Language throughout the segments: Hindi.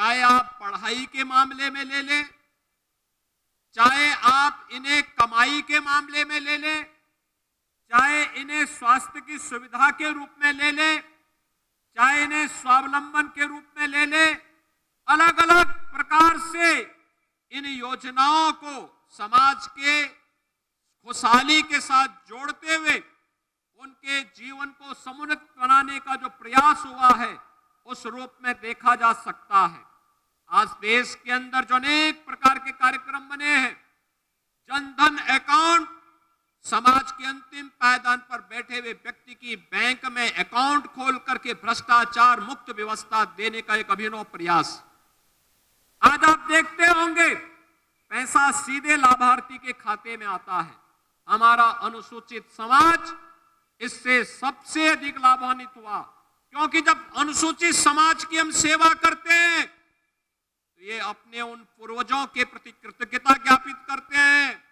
चाहे आप पढ़ाई के मामले में ले लें, चाहे आप इन्हें कमाई के मामले में ले लें, चाहे इन्हें स्वास्थ्य की सुविधा के रूप में ले लें, चाहे इन्हें स्वावलंबन के रूप में ले लें, अलग अलग प्रकार से इन योजनाओं को समाज के खुशहाली के साथ जोड़ते हुए उनके जीवन को समुन्नत बनाने का जो प्रयास हुआ है उस रूप में देखा जा सकता है। आज देश के अंदर जो अनेक प्रकार के कार्यक्रम बने हैं, जनधन अकाउंट समाज के अंतिम पायदान पर बैठे हुए व्यक्ति की बैंक में अकाउंट खोल करके भ्रष्टाचार मुक्त व्यवस्था देने का एक अभिनव प्रयास। आज आप देखते होंगे पैसा सीधे लाभार्थी के खाते में आता है। हमारा अनुसूचित समाज इससे सबसे अधिक लाभान्वित हुआ, क्योंकि जब अनुसूचित समाज की हम सेवा करते हैं तो ये अपने उन पूर्वजों के प्रति कृतज्ञता ज्ञापित करते हैं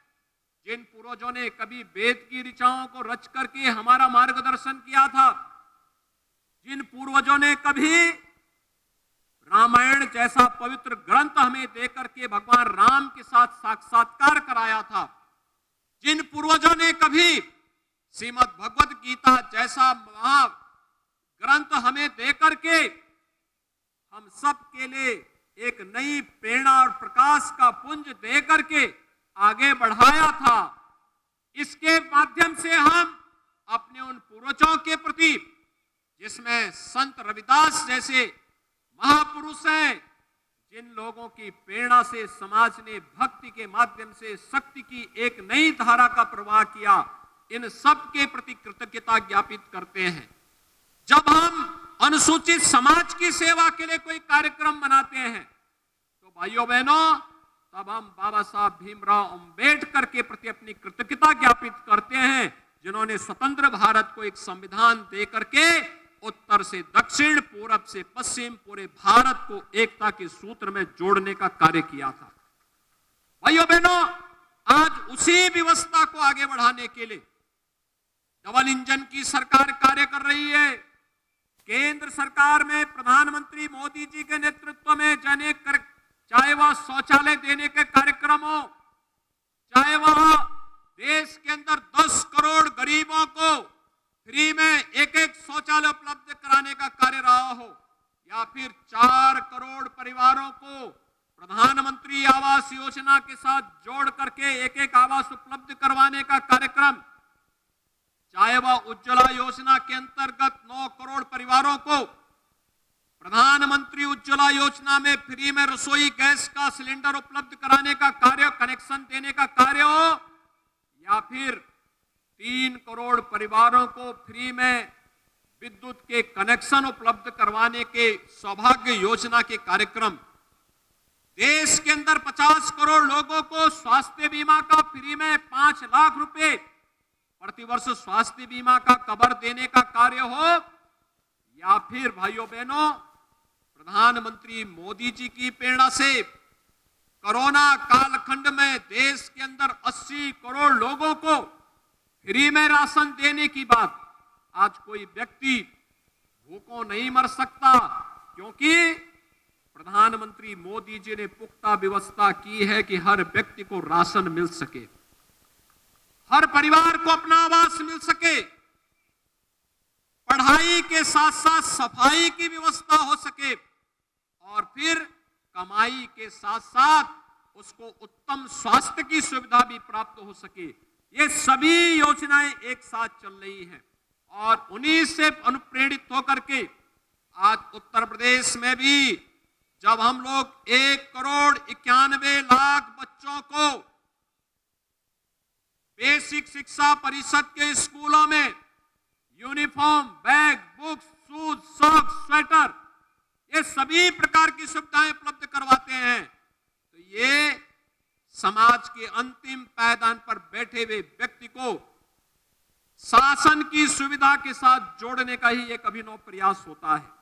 जिन पूर्वजों ने कभी वेद की ऋचाओं को रच करके हमारा मार्गदर्शन किया था, जिन पूर्वजों ने कभी रामायण जैसा पवित्र ग्रंथ हमें देकर के भगवान राम के साथ साक्षात्कार कराया था, जिन पूर्वजों ने कभी श्रीमद् भगवत गीता जैसा महाग्रंथ हमें देकर के हम सब के लिए एक नई प्रेरणा और प्रकाश का पुंज देकर के आगे बढ़ाया था। इसके माध्यम से हम अपने उन पूर्वजों के प्रति, जिसमें संत रविदास जैसे महापुरुष हैं, जिन लोगों की प्रेरणा से समाज ने भक्ति के माध्यम से शक्ति की एक नई धारा का प्रवाह किया, इन सब के प्रति कृतज्ञता ज्ञापित करते हैं। जब हम अनुसूचित समाज की सेवा के लिए कोई कार्यक्रम बनाते हैं तो भाइयों बहनों, तब हम बाबा साहब भीमराव अंबेडकर के प्रति अपनी कृतज्ञता ज्ञापित करते हैं, जिन्होंने स्वतंत्र भारत को एक संविधान दे करके उत्तर से दक्षिण, पूरब से पश्चिम पूरे भारत को एकता के सूत्र में जोड़ने का कार्य किया था। भाइयों बहनों, आज उसी व्यवस्था को आगे बढ़ाने के लिए डबल इंजन की सरकार कार्य कर रही है। केंद्र सरकार में प्रधानमंत्री मोदी जी के नेतृत्व में चाहे वह शौचालय देने के कार्यक्रम हो, चाहे वह देश के अंदर 10 करोड़ गरीबों को फ्री में एक शौचालय उपलब्ध कराने का कार्य रहा हो, या फिर 4 करोड़ परिवारों को प्रधानमंत्री आवास योजना के साथ जोड़ करके एक आवास उपलब्ध करवाने का कार्यक्रम, चाहे वह उज्ज्वला योजना के अंतर्गत 9 करोड़ परिवारों को प्रधानमंत्री उज्ज्वला योजना में फ्री में रसोई गैस का सिलेंडर उपलब्ध कराने का कार्य, कनेक्शन देने का कार्य हो, या फिर 3 करोड़ परिवारों को फ्री में विद्युत के कनेक्शन उपलब्ध करवाने के सौभाग्य योजना के कार्यक्रम, देश के अंदर 50 करोड़ लोगों को स्वास्थ्य बीमा का फ्री में 5 लाख रुपए प्रतिवर्ष स्वास्थ्य बीमा का कवर देने का कार्य हो, या फिर भाइयों बहनों, प्रधानमंत्री मोदी जी की प्रेरणा से कोरोना कालखंड में देश के अंदर 80 करोड़ लोगों को फ्री में राशन देने की बात, आज कोई व्यक्ति भूखों नहीं मर सकता, क्योंकि प्रधानमंत्री मोदी जी ने पुख्ता व्यवस्था की है कि हर व्यक्ति को राशन मिल सके, हर परिवार को अपना आवास मिल सके, पढ़ाई के साथ साथ सफाई की व्यवस्था हो सके, और फिर कमाई के साथ साथ उसको उत्तम स्वास्थ्य की सुविधा भी प्राप्त हो सके। ये सभी योजनाएं एक साथ चल रही हैं और उन्हीं से अनुप्रेरित होकर के आज उत्तर प्रदेश में भी जब हम लोग 1,91,00,000 बच्चों को बेसिक शिक्षा परिषद के स्कूलों में uniform, bag, books, shoes, socks, sweater, ये सभी प्रकार की सुविधाएं उपलब्ध करवाते हैं, तो ये समाज के अंतिम पायदान पर बैठे हुए व्यक्ति को शासन की सुविधा के साथ जोड़ने का ही एक अभिनव प्रयास होता है।